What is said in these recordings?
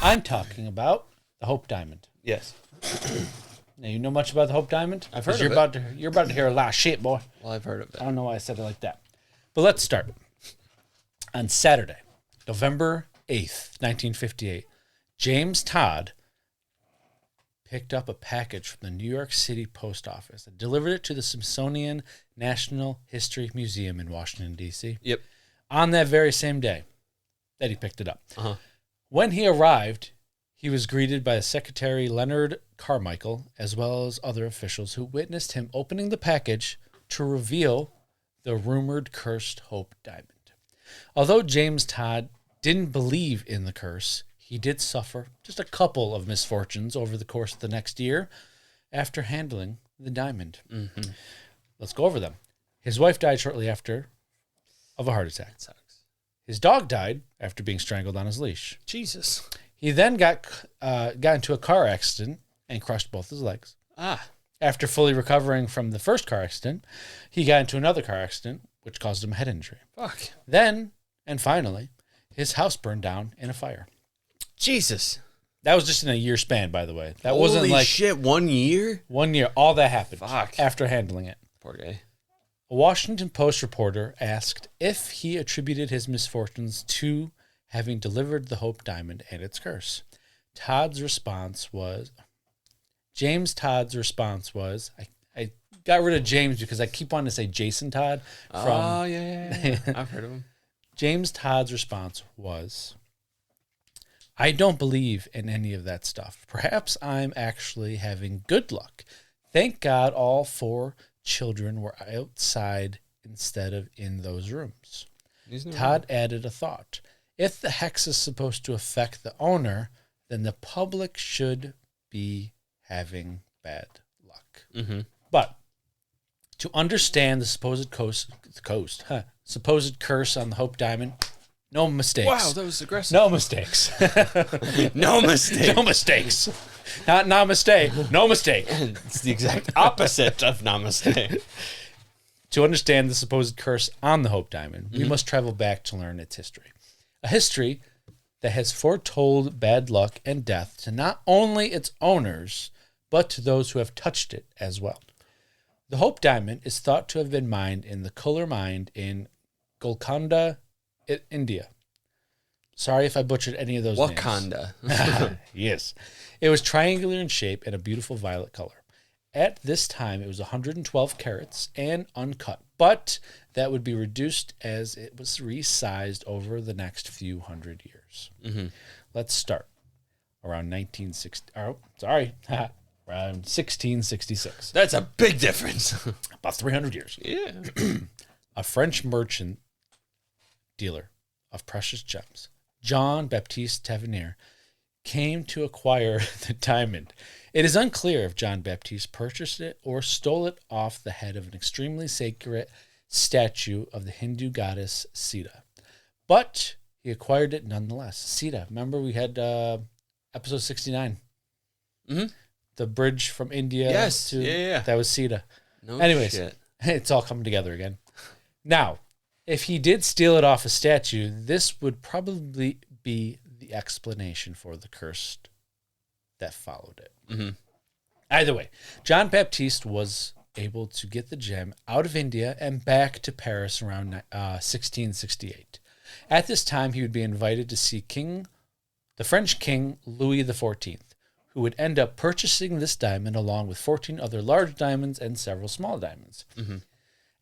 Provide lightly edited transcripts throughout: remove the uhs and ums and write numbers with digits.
I'm talking about the Hope Diamond. Yes. Now, you know much about the Hope Diamond? I've heard of you're it. You're about to hear a lot of shit, boy. Well, I've heard of I it. don't know why I said it like that. But let's start. On Saturday, November 8th, 1958, James Todd picked up a package from the New York City Post Office and delivered it to the Smithsonian National History Museum in Washington, D.C. Yep. on that very same day that he picked it up. Uh-huh. When he arrived, he was greeted by Secretary Leonard Carmichael, as well as other officials who witnessed him opening the package to reveal the rumored cursed Hope Diamond. Although James Todd didn't believe in the curse, he did suffer just a couple of misfortunes over the course of the next year after handling the diamond. Mm-hmm. Let's go over them. His wife died shortly after of a heart attack. That sucks. His dog died after being strangled on his leash. Jesus. He then got into a car accident and crushed both his legs. Ah. After fully recovering from the first car accident, he got into another car accident, which caused him a head injury. Fuck. Then, and finally, his house burned down in a fire. Jesus. That was just in a year span, by the way. That wasn't Holy like shit, 1 year? 1 year. All that happened Fuck. after handling it. Poor guy. A Washington Post reporter asked if he attributed his misfortunes to having delivered the Hope Diamond and its curse. James Todd's response was, I got rid of James because I keep wanting to say Jason Todd. Oh, yeah. I've heard of him. James Todd's response was, I don't believe in any of that stuff. Perhaps I'm actually having good luck. Thank God all 4 children were outside instead of in those rooms. Todd added a thought. If the hex is supposed to affect the owner, then the public should be having bad luck. Mm-hmm. But to understand the supposed supposed curse on the Hope Diamond, no mistakes. Wow, that was aggressive. No mistakes. No mistake. No mistakes. Not namaste. No mistake. It's the exact opposite of namaste. To understand the supposed curse on the Hope Diamond, we must travel back to learn its history. A history that has foretold bad luck and death to not only its owners, but to those who have touched it as well. The Hope Diamond is thought to have been mined in the Kolar Mine in Golconda, India. Sorry if I butchered any of those names. Wakanda. Yes. It was triangular in shape and a beautiful violet color. At this time, it was 112 carats and uncut, but that would be reduced as it was resized over the next few hundred years. Mm-hmm. Let's start around 1666. That's a big difference. About 300 years. Yeah. A French merchant dealer of precious gems, Jean Baptiste Tavernier, came to acquire the diamond. It is unclear if Jean Baptiste purchased it or stole it off the head of an extremely sacred statue of the Hindu goddess Sita. But he acquired it nonetheless. Sita, remember we had episode 69? Mm-hmm. The bridge from India Yes. to... Yeah. That was Sita. No Anyways, shit. It's all coming together again. Now, if he did steal it off a statue, this would probably be the explanation for the curse that followed it. Mm-hmm. Either way, John Baptiste was able to get the gem out of India and back to Paris around 1668. At this time, he would be invited to see the French King Louis XIV, who would end up purchasing this diamond along with 14 other large diamonds and several small diamonds. Mm-hmm.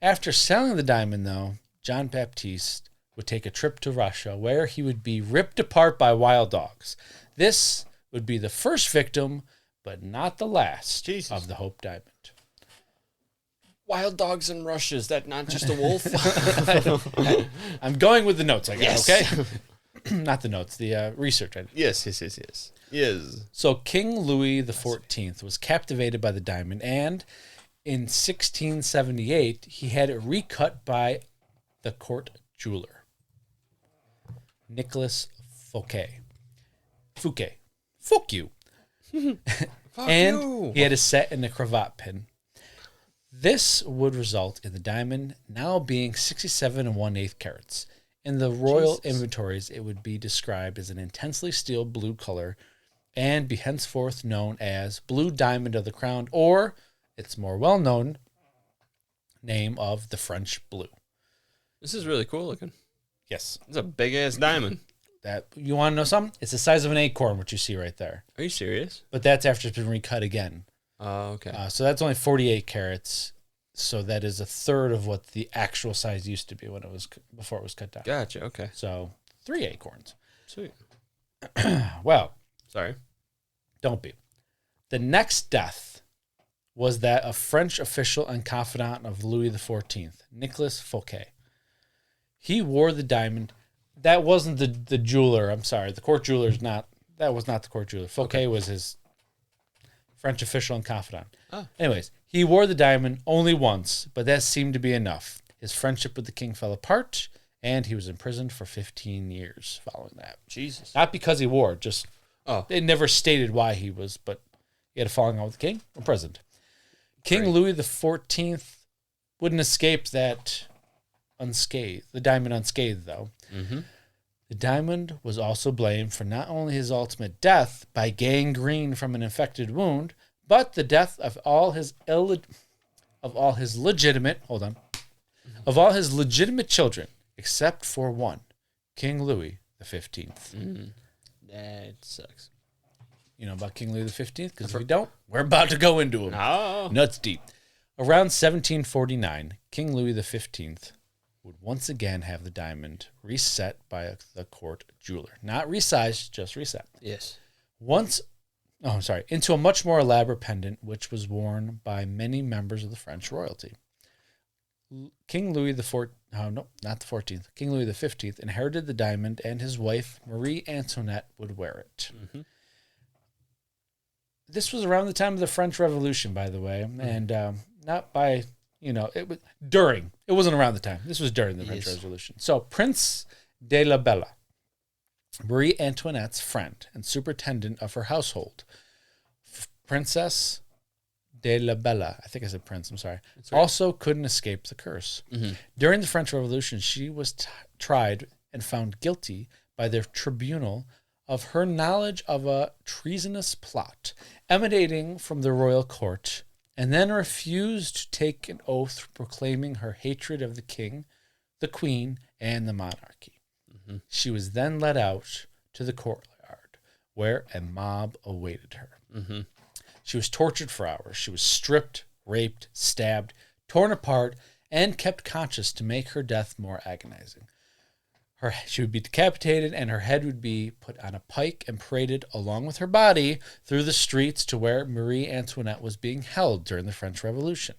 After selling the diamond, though, John Baptiste would take a trip to Russia where he would be ripped apart by wild dogs. This would be the first victim, but not the last, Jesus. of the Hope Diamond. Wild dogs in Russia. Is that not just a wolf? I'm going with the notes, I guess, Yes. okay? Not the notes, the research I did. Yes. So King Louis XIV was captivated by the diamond, and in 1678, he had it recut by the court jeweler, Nicholas Fouquet. Fuck you. And you. he had it set in a cravat pin. This would result in the diamond now being 67 1/8 carats. In the royal Jesus. inventories, it would be described as an intensely steel blue color and be henceforth known as Blue Diamond of the Crown, or its more well-known name of the French Blue. This is really cool looking. Yes. It's a big ass diamond. That you want to know something? It's the size of an acorn, what you see right there. Are you serious? But that's after it's been recut again. Oh, okay. So that's only 48 carats. So that is a third of what the actual size used to be when it was before it was cut down. Gotcha. Okay. So 3 acorns. Sweet. Well, Sorry. don't be. The next death was that of French official and confidant of Louis XIV, Nicolas Fouquet. He wore the diamond. That wasn't the jeweler. I'm sorry. The court jeweler's not. That was not the court jeweler. Fouquet was his French official and confidant. Oh. Anyways, he wore the diamond only once, but that seemed to be enough. His friendship with the king fell apart, and he was imprisoned for 15 years following that. Jesus. Not because he wore it, just Oh. it never stated why he was, but he had a falling out with the king, imprisoned. King Great. Louis XIV wouldn't escape that unscathed, the diamond unscathed, though. Mm-hmm. The diamond was also blamed for not only his ultimate death by gangrene from an infected wound, but the death of all his legitimate children, except for one, King Louis XV. That sucks. You know about King Louis XV? Because if you don't, we're about to go into him. Oh. Nuts deep. Around 1749, King Louis XV would once again have the diamond reset by the court jeweler. Not resized, just reset. Yes. Into a much more elaborate pendant, which was worn by many members of the French royalty. King Louis King Louis XV inherited the diamond, and his wife, Marie Antoinette, would wear it. Mm-hmm. This was around the time of the French Revolution, by the way, and not by, it was during. It wasn't around the time. This was during the French Revolution. So Prince de la Belle, Marie Antoinette's friend and superintendent of her household, Princess de la Belle, I think I said prince, I'm sorry, right. also couldn't escape the curse. Mm-hmm. During the French Revolution, she was tried and found guilty by their tribunal of her knowledge of a treasonous plot emanating from the royal court, and then refused to take an oath proclaiming her hatred of the king, the queen, and the monarchy. Mm-hmm. She was then led out to the courtyard, where a mob awaited her. Mm-hmm. She was tortured for hours. She was stripped, raped, stabbed, torn apart, and kept conscious to make her death more agonizing. She would be decapitated, and her head would be put on a pike and paraded along with her body through the streets to where Marie Antoinette was being held during the French Revolution.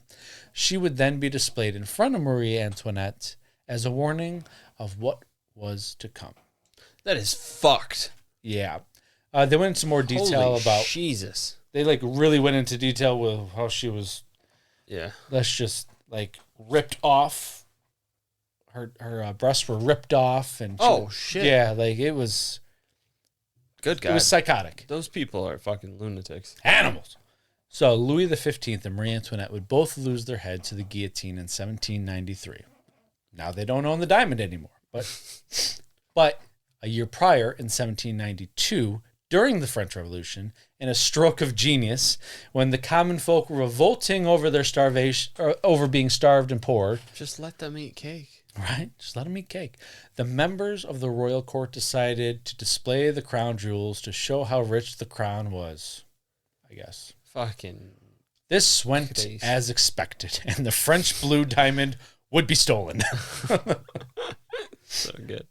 She would then be displayed in front of Marie Antoinette as a warning of what was to come. That is fucked. Yeah. They went into more detail Holy about... Jesus. They, really went into detail with how she was... Yeah. Let's just, ripped off. Her breasts were ripped off, and Shit. Yeah, it was. Good God. It was psychotic. Those people are fucking lunatics. Animals. So Louis XV and Marie Antoinette would both lose their head to the guillotine in 1793. Now they don't own the diamond anymore, but a year prior, in 1792, during the French Revolution, in a stroke of genius, when the common folk were revolting over their starvation, or over being starved and poor. Just let them eat cake. Right? Just let them eat cake. The members of the royal court decided to display the crown jewels to show how rich the crown was, I guess. Fucking. This went Crazy. as expected, and the French blue diamond would be stolen. So good.